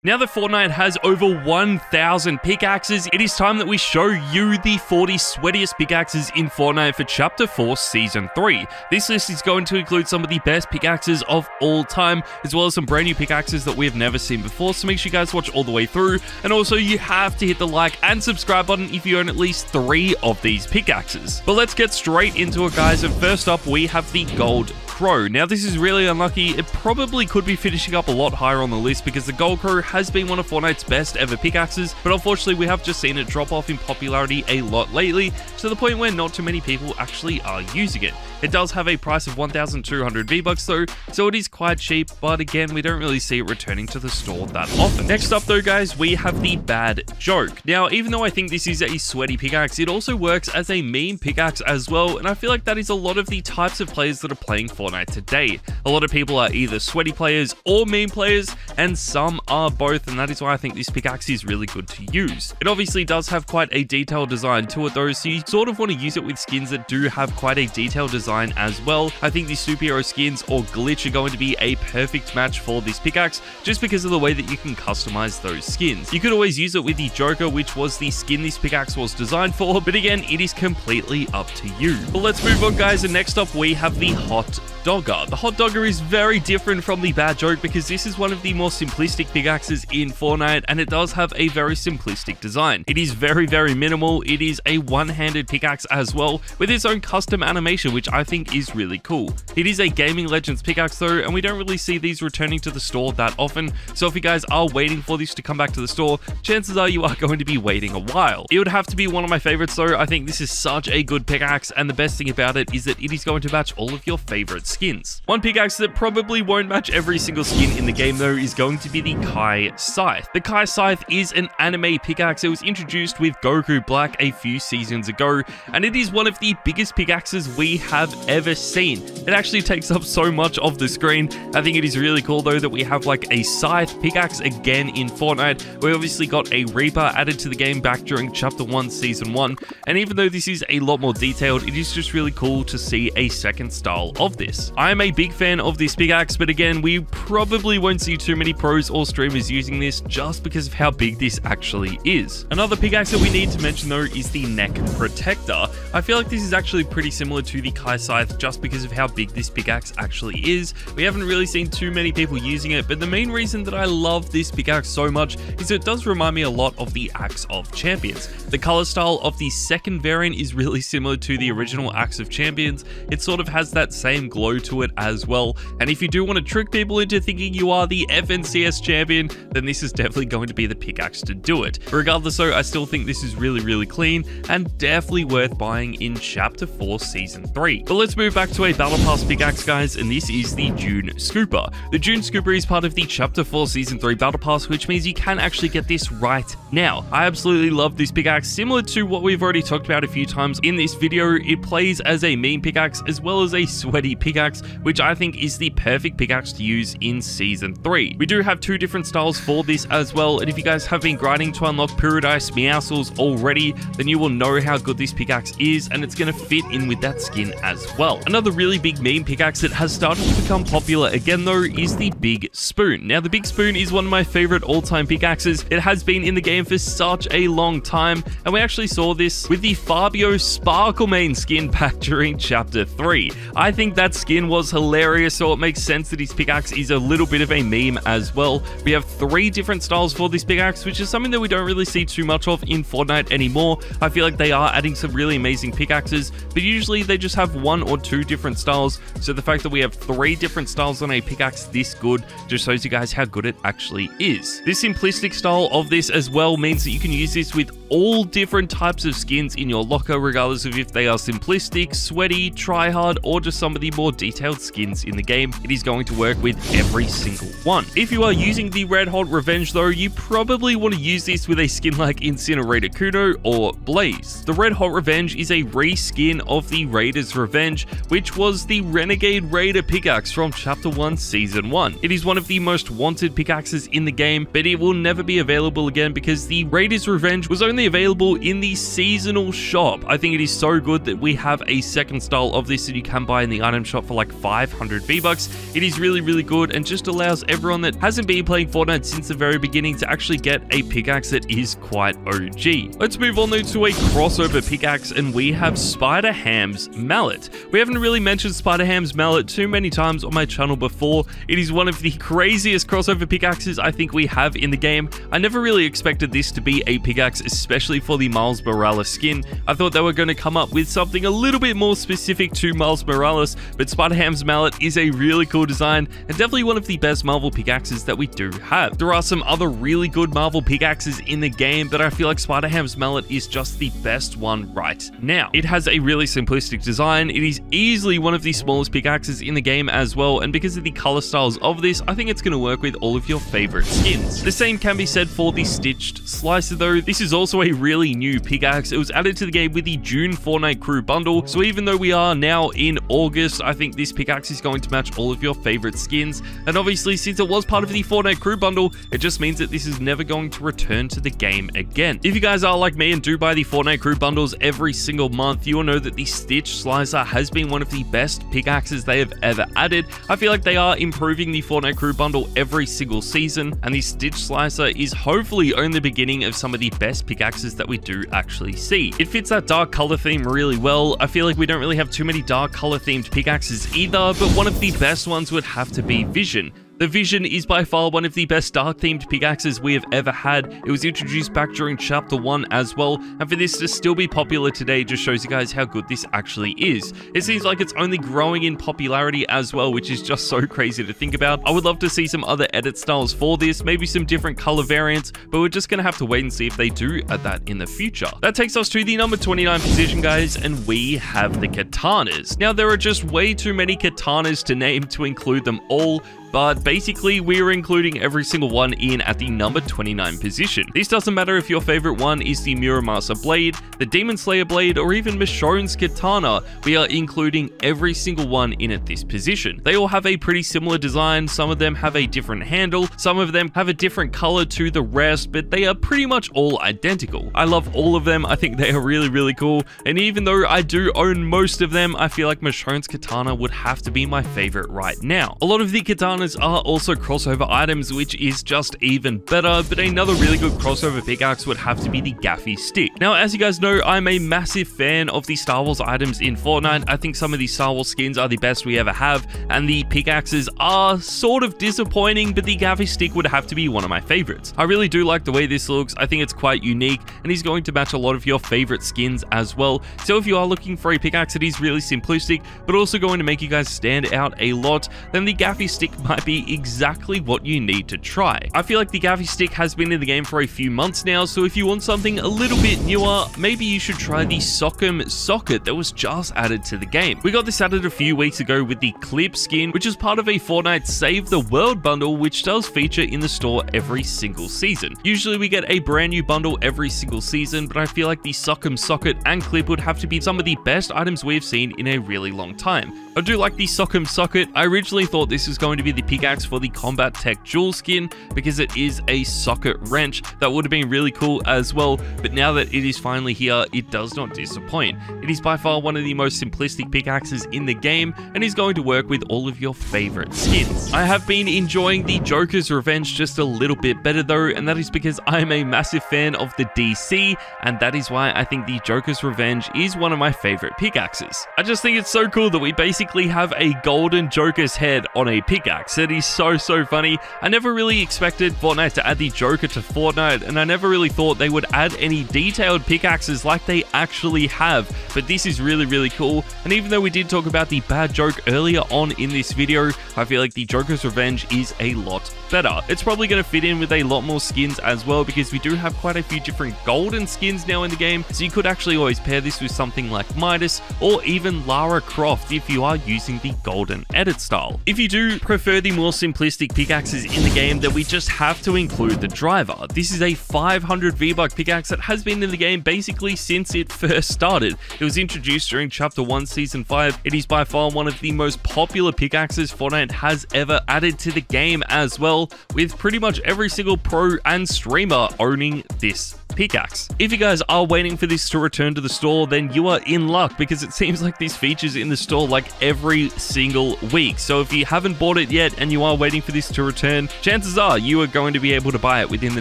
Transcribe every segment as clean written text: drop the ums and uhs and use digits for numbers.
Now that Fortnite has over 1,000 pickaxes, it is time that we show you the 40 sweatiest pickaxes in Fortnite for Chapter 4 Season 3. This list is going to include some of the best pickaxes of all time, as well as some brand new pickaxes that we have never seen before, so make sure you guys watch all the way through. And also, you have to hit the like and subscribe button if you own at least 3 of these pickaxes. But let's get straight into it, guys, and first up, we have the Gold Crow. Now, this is really unlucky. It probably could be finishing up a lot higher on the list because the Gold Crow has been one of Fortnite's best ever pickaxes, but unfortunately we have just seen it drop off in popularity a lot lately, to the point where not too many people actually are using it. It does have a price of 1,200 V-Bucks though, so it is quite cheap, but again, we don't really see it returning to the store that often. Next up though, guys, we have the Bad Joke. Now, even though I think this is a sweaty pickaxe, it also works as a meme pickaxe as well, and I feel like that is a lot of the types of players that are playing Fortnite today. A lot of people are either sweaty players or meme players, and some are both, and that is why I think this pickaxe is really good to use. It obviously does have quite a detailed design to it though, so you sort of want to use it with skins that do have quite a detailed design as well. I think the superhero skins or glitch are going to be a perfect match for this pickaxe, just because of the way that you can customize those skins. You could always use it with the Joker, which was the skin this pickaxe was designed for, but again, it is completely up to you. But let's move on, guys, and next up we have the Hot Dogger. The Hot Dogger is very different from the Bad Joke because this is one of the more simplistic pickaxes in Fortnite, and it does have a very simplistic design. It is very minimal. It is a one-handed pickaxe as well, with its own custom animation, which I think is really cool. It is a Gaming Legends pickaxe though, and we don't really see these returning to the store that often, so if you guys are waiting for this to come back to the store, chances are you are going to be waiting a while. It would have to be one of my favorites though. I think this is such a good pickaxe, and the best thing about it is that it is going to match all of your favorite skins. One pickaxe that probably won't match every single skin in the game though is going to be the Kai Scythe. The Kai Scythe is an anime pickaxe. It was introduced with Goku Black a few seasons ago, and it is one of the biggest pickaxes we have ever seen. It actually takes up so much of the screen. I think it is really cool though that we have like a Scythe pickaxe again in Fortnite. We obviously got a Reaper added to the game back during Chapter 1 Season 1, and even though this is a lot more detailed, it is just really cool to see a second style of this. I am a big fan of this pickaxe, but again, we probably won't see too many pros or streamers using this just because of how big this actually is. Another pickaxe that we need to mention though is the Neck Protector. I feel like this is actually pretty similar to the Kai Scythe just because of how big this pickaxe actually is. We haven't really seen too many people using it, but the main reason that I love this pickaxe so much is it does remind me a lot of the Axe of Champions. The color style of the second variant is really similar to the original Axe of Champions. It sort of has that same glow to it as well, and if you do want to trick people into thinking you are the FNCS champion, then this is definitely going to be the pickaxe to do it. Regardless though, I still think this is really clean and definitely worth buying in Chapter 4 Season 3. But let's move back to a Battle Pass pickaxe, guys, and this is the June Scooper. The June Scooper is part of the Chapter 4 Season 3 Battle Pass, which means you can actually get this right now. I absolutely love this pickaxe. Similar to what we've already talked about a few times in this video, it plays as a meme pickaxe as well as a sweaty pickaxe, which I think is the perfect pickaxe to use in Season 3. We do have 2 different styles for this as well, and if you guys have been grinding to unlock Paradise Meowscles already, then you will know how good this pickaxe is, and it's going to fit in with that skin as well. Another really big meme pickaxe that has started to become popular again though is the Big Spoon. Now, the Big Spoon is one of my favorite all-time pickaxes. It has been in the game for such a long time, and we actually saw this with the Fabio Sparkle main skin back during Chapter 3. I think that skin was hilarious, so it makes sense that his pickaxe is a little bit of a meme as well. We have 3 different styles for this pickaxe, which is something that we don't really see too much of in Fortnite anymore. I feel like they are adding some really amazing pickaxes, but usually they just have 1 or 2 different styles, so the fact that we have 3 different styles on a pickaxe this good just shows you guys how good it actually is. This simplistic style of this as well means that you can use this with all different types of skins in your locker, regardless of if they are simplistic, sweaty, tryhard, or just some of the more detailed skins in the game. It is going to work with every single one. If you are using the Red Hot Revenge though, you probably want to use this with a skin like Incinerator Kuno or Blaze. The Red Hot Revenge is a reskin of the Raider's Revenge, which was the Renegade Raider pickaxe from Chapter 1 Season 1. It is one of the most wanted pickaxes in the game, but it will never be available again because the Raider's Revenge was only available in the seasonal shop. I think it is so good that we have a second style of this that you can buy in the item shop for like 500 V-Bucks. It is really, really good and just allows everyone that hasn't been playing Fortnite since the very beginning to actually get a pickaxe that is quite OG. Let's move on though to a crossover pickaxe, and we have Spidermans Mallet. We haven't really mentioned Spidermans Mallet too many times on my channel before. It is one of the craziest crossover pickaxes I think we have in the game. I never really expected this to be a pickaxe, especially for the Miles Morales skin. I thought they were going to come up with something a little bit more specific to Miles Morales, but Spidermans Mallet is a really cool design and definitely one of the best Marvel pickaxes that we do have. There are some other really good Marvel pickaxes in the game, but I feel like Spidermans Mallet is just the best one right now. It has a really simplistic design. It is easily one of the smallest pickaxes in the game as well, and because of the color styles of this, I think it's going to work with all of your favorite skins. The same can be said for the Stitched Slicer though. This is also a really new pickaxe. It was added to the game with the June Fortnite crew bundle, so even though we are now in August, I think this pickaxe is going to match all of your favorite skins. And obviously, since it was part of the Fortnite crew bundle, it just means that this is never going to return to the game again. If you guys are like me and do buy the Fortnite crew bundles every single month, you will know that the Stitch Slicer has been one of the best pickaxes they have ever added. I feel like they are improving the Fortnite crew bundle every single season, and the Stitch Slicer is hopefully only the beginning of some of the best pickaxes that we do actually see. It fits that dark color theme really well. I feel like we don't really have too many dark color themed pickaxes either, but one of the best ones would have to be Vision. The Vision is by far one of the best dark-themed pickaxes we have ever had. It was introduced back during Chapter 1 as well, and for this to still be popular today just shows you guys how good this actually is. It seems like it's only growing in popularity as well, which is just so crazy to think about. I would love to see some other edit styles for this, maybe some different color variants, but we're just going to have to wait and see if they do add that in the future. That takes us to the number 29 position, guys, and we have the Katanas. Now, there are just way too many Katanas to name to include them all, but basically we are including every single one in at the number 29 position. This doesn't matter if your favorite one is the Muramasa blade, the Demon Slayer blade, or even Michonne's katana. We are including every single one in at this position. They all have a pretty similar design. Some of them have a different handle, some of them have a different color to the rest, but they are pretty much all identical. I love all of them. I think they are really, really cool, and even though I do own most of them, I feel like Michonne's katana would have to be my favorite right now. A lot of the katanas are also crossover items, which is just even better, but another really good crossover pickaxe would have to be the Gaffy Stick. Now, as you guys know, I'm a massive fan of the Star Wars items in Fortnite. I think some of the Star Wars skins are the best we ever have, and the pickaxes are sort of disappointing, but the Gaffy Stick would have to be one of my favorites. I really do like the way this looks. I think it's quite unique, and he's going to match a lot of your favorite skins as well. So if you are looking for a pickaxe that is really simplistic, but also going to make you guys stand out a lot, then the Gaffy Stick might be exactly what you need to try. I feel like the Gaffy Stick has been in the game for a few months now, so if you want something a little bit newer, maybe you should try the Sockem Socket that was just added to the game. We got this added a few weeks ago with the Clip skin, which is part of a Fortnite Save the World bundle, which does feature in the store every single season. Usually we get a brand new bundle every single season, but I feel like the Sockem Socket and Clip would have to be some of the best items we've seen in a really long time. I do like the Sockem Socket. I originally thought this was going to be the pickaxe for the Combat Tech Jewel skin because it is a socket wrench. That would have been really cool as well, but now that it is finally here, it does not disappoint. It is by far one of the most simplistic pickaxes in the game and is going to work with all of your favorite skins. I have been enjoying the Joker's Revenge just a little bit better though, and that is because I am a massive fan of the DC, and that is why I think the Joker's Revenge is one of my favorite pickaxes. I just think it's so cool that we basically have a golden Joker's head on a pickaxe. It is so funny. I never really expected Fortnite to add the Joker to Fortnite, and I never really thought they would add any detailed pickaxes like they actually have, but this is really cool. And even though we did talk about the bad joke earlier on in this video, I feel like the Joker's Revenge is a lot better. It's probably going to fit in with a lot more skins as well, because we do have quite a few different golden skins now in the game, so you could actually always pair this with something like Midas or even Lara Croft if you are using the golden edit style. If you do prefer the more simplistic pickaxes in the game, then we just have to include the Driver. This is a 500 V-Buck pickaxe that has been in the game basically since it first started. It was introduced during Chapter 1 Season 5. It is by far one of the most popular pickaxes Fortnite has ever added to the game as well, with pretty much every single pro and streamer owning this Pickaxe. If you guys are waiting for this to return to the store, then you are in luck because it seems like this features in the store like every single week. So if you haven't bought it yet and you are waiting for this to return, chances are you are going to be able to buy it within the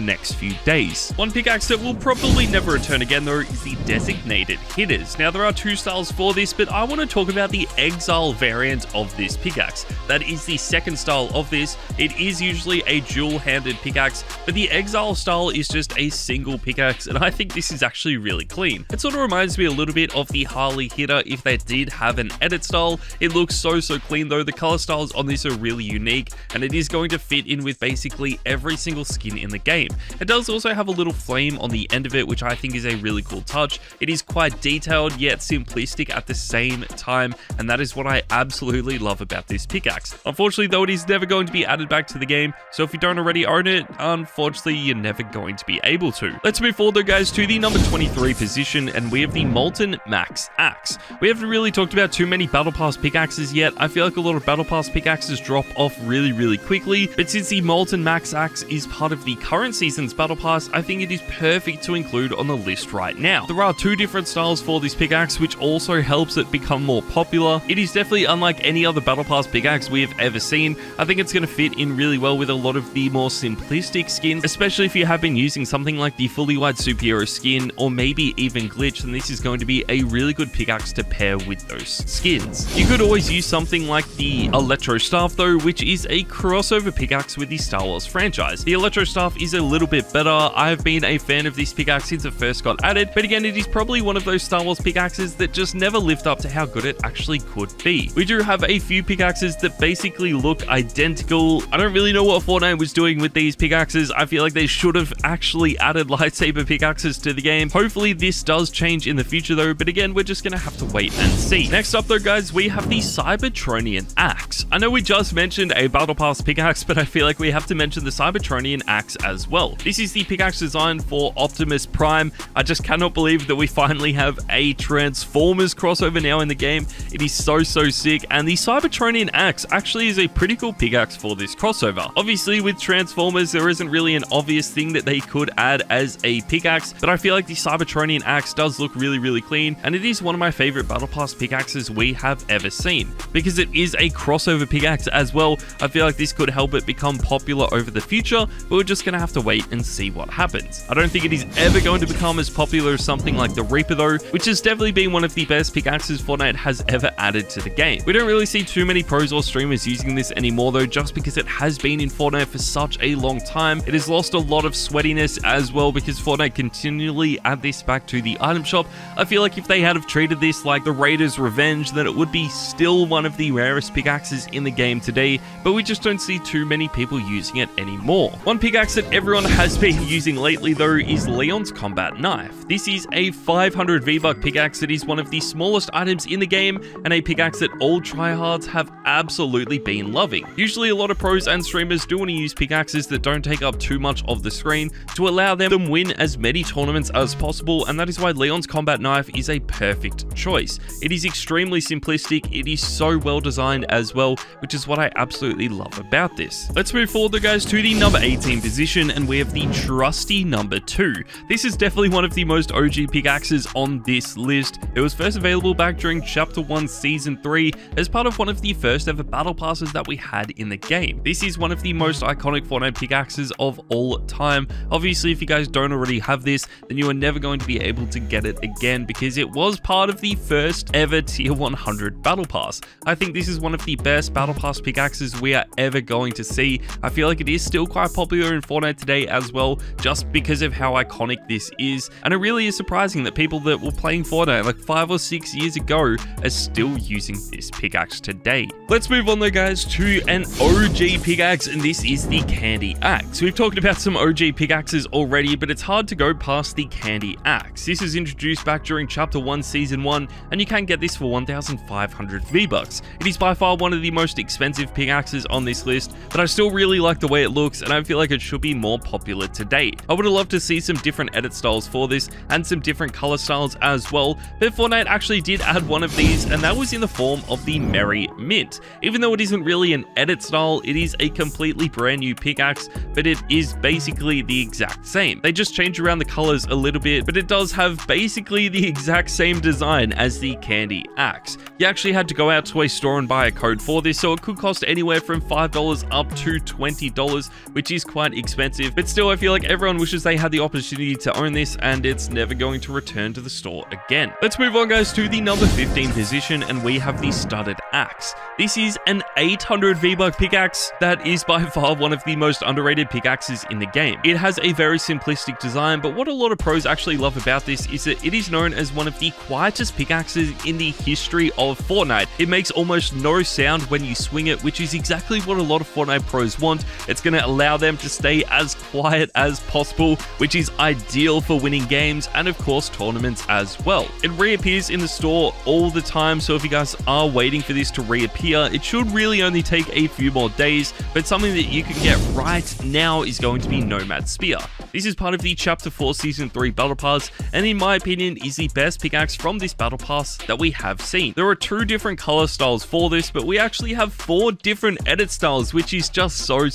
next few days. One pickaxe that will probably never return again though is the designated hitters. Now there are two styles for this, but I want to talk about the exile variant of this pickaxe. That is the second style of this. It is usually a dual-handed pickaxe, but the exile style is just a single pickaxe, and I think this is actually really clean. It sort of reminds me a little bit of the Harley Hero if they did have an edit style. It looks so clean though. The color styles on this are really unique, and it is going to fit in with basically every single skin in the game. It does also have a little flame on the end of it, which I think is a really cool touch. It is quite detailed yet simplistic at the same time, and that is what I absolutely love about this pickaxe. Unfortunately though, it is never going to be added back to the game, so if you don't already own it, unfortunately you're never going to be able to. Let's move forward though guys to the number 23 position, and we have the Molten Max Axe. We haven't really talked about too many Battle Pass pickaxes yet. I feel like a lot of Battle Pass pickaxes drop off really quickly, but since the Molten Max Axe is part of the current season's Battle Pass, I think it is perfect to include on the list right now. There are two different styles for this pickaxe, which also helps it become more popular. It is definitely unlike any other Battle Pass pickaxe we have ever seen. I think it's going to fit in really well with a lot of the more simplistic skins, especially if you have been using something like the fully white superhero skin or maybe even glitch, then this is going to be a really good pickaxe to pair with those skins. You could always use something like the Electro Staff though, which is a crossover pickaxe with the Star Wars franchise. The Electro Staff is a little bit better. I have been a fan of this pickaxe since it first got added, but again, it is probably one of those Star Wars pickaxes that just never lived up to how good it actually could be. We do have a few pickaxes that basically look identical. I don't really know what Fortnite was doing with these pickaxes. I feel like they should have actually added lightsaber pickaxes to the game. Hopefully this does change in the future though, but again, we're just gonna have to wait and see. Next up though guys, we have the Cybertronian Ax. I know we just mentioned a Battle Pass pickaxe, but I feel like we have to mention the Cybertronian Ax as well. This is the pickaxe designed for Optimus Prime. I just cannot believe that we finally have a Transformers crossover now in the game. It is so sick, and the Cybertronian Ax actually is a pretty cool pickaxe for this crossover. Obviously with Transformers, there isn't really an obvious thing that they could add as a pickaxe, but I feel like the Cybertronian Ax does look really clean, and it is one of my favorite Battle Pass pickaxes we have ever seen. Because it is a crossover pickaxe as well, I feel like this could help it become popular over the future, but we're just gonna have to wait and see what happens. I don't think it is ever going to become as popular as something like the Reaper though, which has definitely been one of the best pickaxes Fortnite has ever added to the game. We don't really see too many pros or streamers using this anymore though, just because it has been in Fortnite for such a long time. It has lost a lot of sweatiness as well because Fortnite continually add this back to the item shop. I feel like if they had have treated this like the Raiders Revenge, then it would be still one of the rarest pickaxes in the game today, but we just don't see too many people using it anymore. One pickaxe that everyone has been using lately though is Leon's combat knife. This is a 500 V-Buck pickaxe that is one of the smallest items in the game, and a pickaxe that all tryhards have absolutely been loving. Usually a lot of pros and streamers do want to use pickaxes that don't take up too much of the screen to allow them to win as many tournaments as possible, and that is why Leon's combat knife is a perfect choice. It is extremely simplistic, it is so well designed as well, which is what I absolutely love about this. Let's move forward though guys to the number 18 position, and we have the trusty number 2. This is definitely one of the most OG pickaxes on this list. It was first available back during Chapter 1 Season 3 as part of one of the first ever battle passes that we had in the game. This is one of the most iconic Fortnite pickaxes of all time. Obviously, if you guys don't already have this, then you are never going to be able to get it again because it was part of the first ever Tier 100 battle pass. I think this is one of the best battle pass pickaxes we are ever going to see. I feel like it is still quite popular in Fortnite today as well, just because of how iconic this is, and it really is surprising that people that were playing Fortnite like 5 or 6 years ago are still using this pickaxe today. Let's move on though guys to an OG pickaxe, and this is the Candy Axe. We've talked about some OG pickaxes already, but it's hard to go past the Candy Axe. This is introduced back during Chapter 1 Season 1, and you can get this for 1,500 V-Bucks. It is by far one of the most expensive pickaxes on this list, but I still really like the way it looks, and I feel like it should be more popular today. I would have loved to see some different edit styles for this, and some different color styles as well, but Fortnite actually did add one of these, and that was in the form of the Merry Mint. Even though it isn't really an edit style, it is a completely brand new pickaxe, but it is basically the exact same. They just changed change around the colors a little bit, but it does have basically the exact same design as the Candy Axe. You actually had to go out to a store and buy a code for this, so it could cost anywhere from $5 up to $20, which is quite expensive, but still I feel like everyone wishes they had the opportunity to own this, and it's never going to return to the store again. Let's move on, guys, to the number 15 position, and we have the Studded Axe. This is an 800 V-Buck pickaxe that is by far one of the most underrated pickaxes in the game. It has a very simplistic design, but what a lot of pros actually love about this is that it is known as one of the quietest pickaxes in the history of Fortnite. It makes almost no sound when you swing it, which is exactly what a lot of Fortnite pros want. It's going to allow them to stay as quiet as possible, which is ideal for winning games and of course tournaments as well. It reappears in the store all the time, so if you guys are waiting for this to reappear, it should really only take a few more days, but something that you can get right now is going to be Nomad Spear. This is part of the Chapter 4 Season 3 Battle Pass, and in my opinion is the best pickaxe from this Battle Pass that we have seen. There are 2 different color styles for this, but we actually have 4 different edit styles, which is just so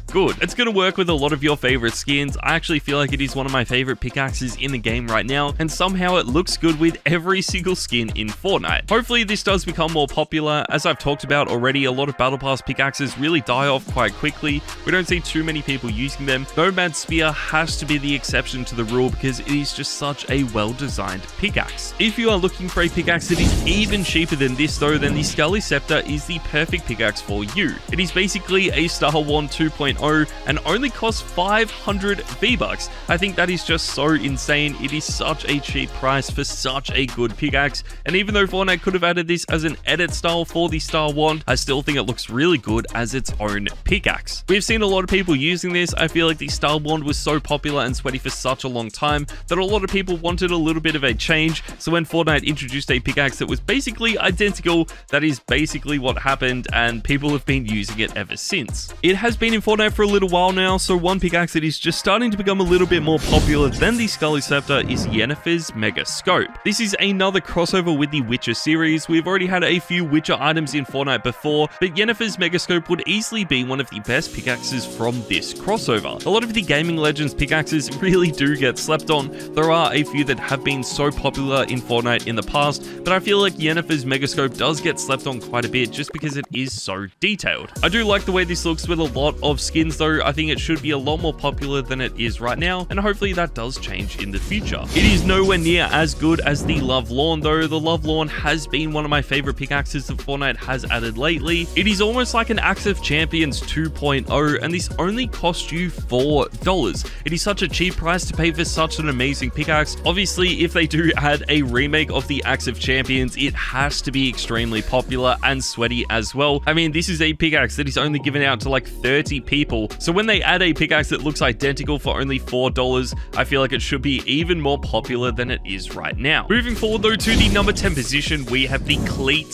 good. It's going to work with a lot of your favorite skins. I actually feel like it is one of my favorite pickaxes in the game right now, and somehow it looks good with every single skin in Fortnite. Hopefully this does become more popular. As I've talked about already, a lot of Battle Pass pickaxes really die off quite quickly. We don't see too many people using them. Nomad Spear has to be the exception to the rule because it is just such a well-designed pickaxe. If you are looking for a pickaxe that is even cheaper than this though, then the Skully Scepter is the perfect pickaxe for you. It is basically a Star Wars 2.0 and only costs 500 V-Bucks. I think that is just so insane. It is such a cheap price for such a good pickaxe, and even though Fortnite could have added this as an edit style for the Star Wand, I still think it looks really good as its own pickaxe. We've seen a lot of people using this. I feel like the Star Wand was so popular and sweaty for such a long time that a lot of people wanted a little bit of a change, so when Fortnite introduced a pickaxe that was basically identical, that is basically what happened, and people have been using it ever since. It has been in Fortnite for a little while now, so one pickaxe that is just starting to become a little bit more popular than the Skully Scepter is Yennefer's Megascope. This is another crossover with the Witcher series. We've already had a few Witcher items in Fortnite before, but Yennefer's Megascope would easily be one of the best pickaxes from this crossover. A lot of the Gaming Legends pickaxes really do get slept on. There are a few that have been so popular in Fortnite in the past, but I feel like Yennefer's Megascope does get slept on quite a bit just because it is so detailed. I do like the way this looks with a lot of skins though. I think it should be a lot more popular than it is right now, and hopefully that does change in the future. It is nowhere near as good as the Love Lawn though. The Love Lawn has been one of my favorite pickaxes that Fortnite has added lately. It is almost like an Axe of Champions 2.0, and this only cost you $4. It is such a cheap price to pay for such an amazing pickaxe. Obviously, if they do add a remake of the Axe of Champions, it has to be extremely popular and sweaty as well. I mean, this is a pickaxe that is only given out to like 30 people, so when they add a pickaxe that looks identical for only $4, I feel like it should be even more popular than it is right now. Moving forward though to the number 10 position, we have the Cleat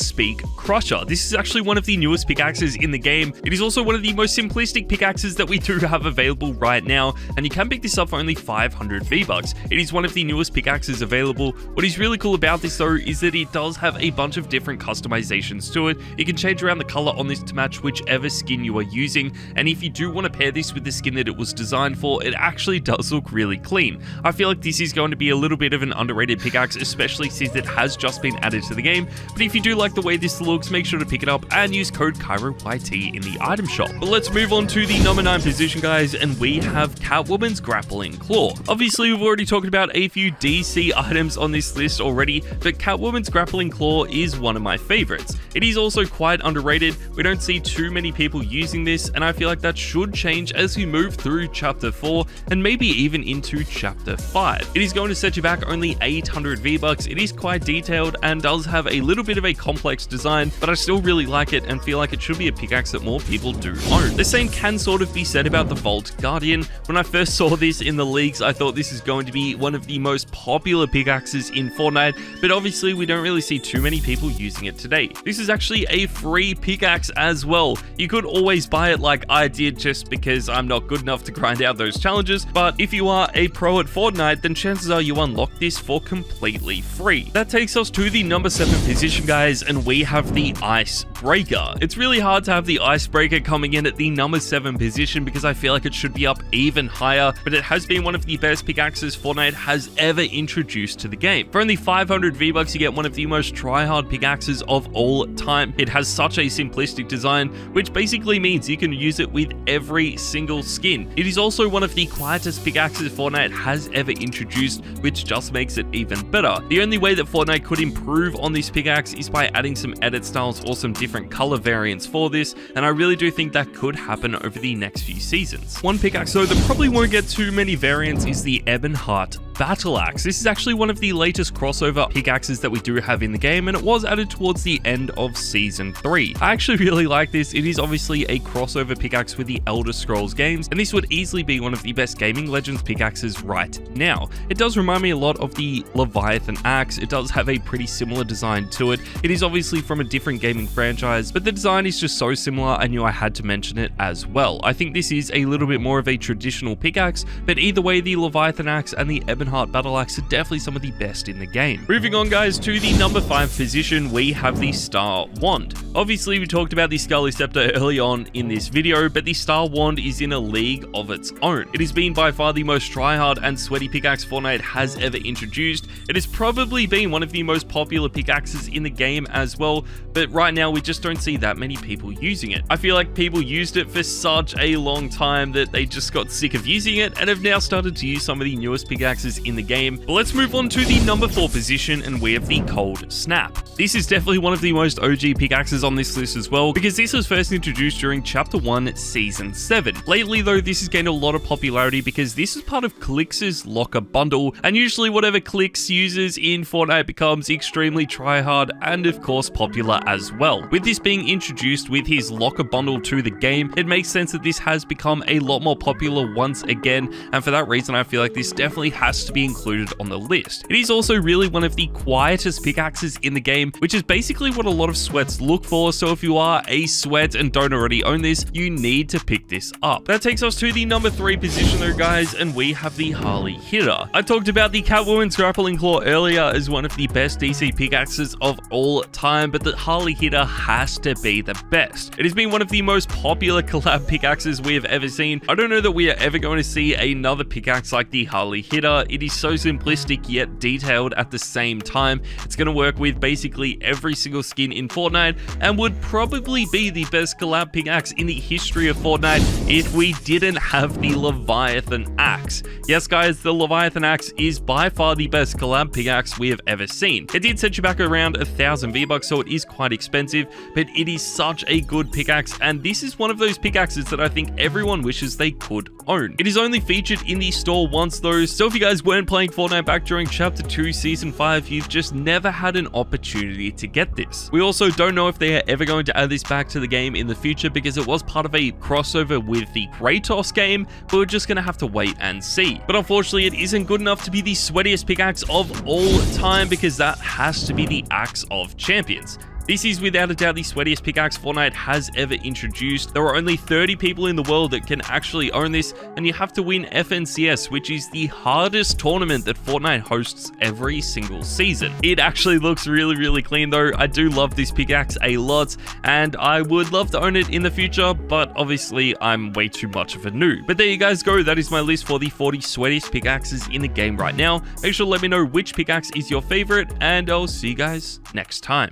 Crusher. This is actually one of the newest pickaxes in the game. It is also one of the most simplistic pickaxes that we do have available right now, and you can pick this up for only 500 V-Bucks. It is one of the newest pickaxes available. What is really cool about this though is that it does have a bunch of different customizations to it. You can change around the color on this to match whichever skin you are using, and if you do want to pair this with the skin that it was designed for, it actually does look really clean. I feel like this is going to be a little bit of an underrated pickaxe, especially since it has just been added to the game, but if you do like the way this looks, make sure to pick it up and use code KYROYT in the item shop. But let's move on to the number 9 position, guys, and we have Catwoman's Grappling Claw. Obviously, we've already talked about a few DC items on this list already, but Catwoman's Grappling Claw is one of my favorites. It is also quite underrated. We don't see too many people using this, and I feel like that should change as we move through Chapter 4 and maybe even into Chapter 5. It is going to set you back only 800 V-Bucks. It is quite detailed and does have a little bit of a complex design, but I still really like it and feel like it should be a pickaxe that more people do own. The same can sort of be said about the Vault Guardian. When I first saw this in the leagues, I thought this is going to be one of the most popular pickaxes in Fortnite, but obviously we don't really see too many people using it today. This is actually a free pickaxe as well. You could always buy it like I did just because I'm not good enough to grind out those challenges, but if you are a pro at Fortnite, then chances are you unlock this for completely free. That takes us to the number 7 position, guys, and we have the Icebreaker. It's really hard to have the Icebreaker coming in at the number 7 position because I feel like it should be up even higher, but it has been one of the best pickaxes Fortnite has ever introduced to the game. For only 500 V-Bucks, you get one of the most try-hard pickaxes of all time. It has such a simplistic design, which basically means you can use it with every single skin. It is also one of the quietest pickaxes Fortnite has ever introduced, which just makes it even better. The only way that Fortnite could improve on this pickaxe is by adding some edit styles or some different color variants for this, and I really do think that could happen over the next few seasons. One pickaxe though that probably won't get too many variants is the Ebon Heart Battle Axe. This is actually one of the latest crossover pickaxes that we do have in the game, and it was added towards the end of Season 3. I actually really like this. It is obviously a crossover pickaxe with the Elder Scrolls games, and this would easily be one of the best Gaming Legends pickaxes right now. It does remind me a lot of the Leviathan Axe. It does have a pretty similar design to it. It is obviously from a different gaming franchise, but the design is just so similar, I knew I had to mention it as well. I think this is a little bit more of a traditional pickaxe, but either way, the Leviathan Axe and the Ebon Heart Battle Axe are definitely some of the best in the game. Moving on, guys, to the number 5 position, we have the Star Wand. Obviously, we talked about the Skully Scepter early on in this video, but the Star Wand is in a league of its own. It has been by far the most tryhard and sweaty pickaxe Fortnite has ever introduced. It has probably been one of the most popular pickaxes in the game as well, but right now we just don't see that many people using it. I feel like people used it for such a long time that they just got sick of using it and have now started to use some of the newest pickaxes in the game. But let's move on to the number 4 position, and we have the Cold Snap. This is definitely one of the most OG pickaxes on this list as well, because this was first introduced during Chapter 1, Season 7. Lately though, this has gained a lot of popularity because this is part of Clix's locker bundle, and usually whatever Clix uses in Fortnite becomes extremely tryhard and of course popular as well. With this being introduced with his locker bundle to the game, it makes sense that this has become a lot more popular once again, and for that reason I feel like this definitely has to be included on the list. It is also really one of the quietest pickaxes in the game, which is basically what a lot of sweats look for, so if you are a sweat and don't already own this, you need to pick this up. That takes us to the number 3 position though, guys, and we have the Harley Hero. I talked about the Catwoman's Grappling Claw earlier as one of the best DC pickaxes of all time, but the Harley Hero has to be the best. It has been one of the most popular collab pickaxes we have ever seen. I don't know that we are ever going to see another pickaxe like the Harley Hero. It is so simplistic yet detailed at the same time. It's going to work with basically every single skin in Fortnite and would probably be the best collab pickaxe in the history of Fortnite if we didn't have the Leviathan Axe. Yes guys, the Leviathan Axe is by far the best collab pickaxe we have ever seen. It did set you back around 1,000 V-Bucks, so it is quite expensive, but it is such a good pickaxe, and this is one of those pickaxes that I think everyone wishes they could own. It is only featured in the store once though, so if you guys weren't playing Fortnite back during Chapter 2 Season 5, you've just never had an opportunity to get this. We also don't know if they are ever going to add this back to the game in the future because it was part of a crossover with the Kratos game, but we're just going to have to wait and see. But unfortunately, it isn't good enough to be the sweatiest pickaxe of all time because that has to be the Axe of Champions. This is without a doubt the sweatiest pickaxe Fortnite has ever introduced. There are only 30 people in the world that can actually own this, and you have to win FNCS, which is the hardest tournament that Fortnite hosts every single season. It actually looks really clean though. I do love this pickaxe a lot, and I would love to own it in the future, but obviously I'm way too much of a noob. But there you guys go. That is my list for the 40 sweatiest pickaxes in the game right now. Make sure to let me know which pickaxe is your favorite, and I'll see you guys next time.